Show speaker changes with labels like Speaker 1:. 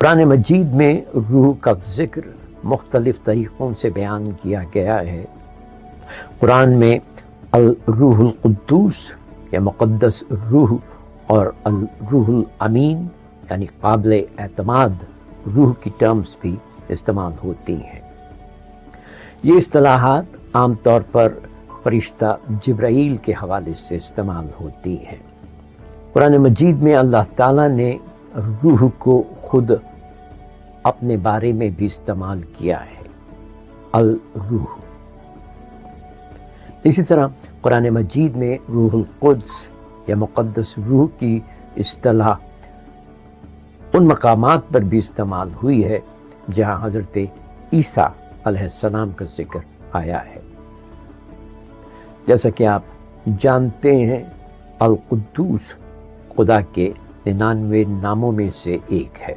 Speaker 1: قرآن مجید میں روح کا ذکر مختلف طریقوں سے بیان کیا گیا ہے۔ قرآن میں الروح القدوس یا مقدس روح اور الروح الامین یعنی قابل اعتماد روح کی ٹرمز بھی استعمال ہوتی ہیں۔ یہ اصطلاحات عام طور پر فرشتہ جبرائیل کے حوالے سے استعمال ہوتی ہیں۔ قرآن مجید میں اللہ تعالیٰ نے روح کو خود اپنے بارے میں بھی استعمال کیا ہے، الروح۔ اسی طرح قرآن مجید میں روح القدس یا مقدس روح کی اصطلاح ان مقامات پر بھی استعمال ہوئی ہے جہاں حضرت عیسیٰ علیہ السلام کا ذکر آیا ہے۔ جیسا کہ آپ جانتے ہیں، القدوس خدا کے 99 ناموں میں سے ایک ہے۔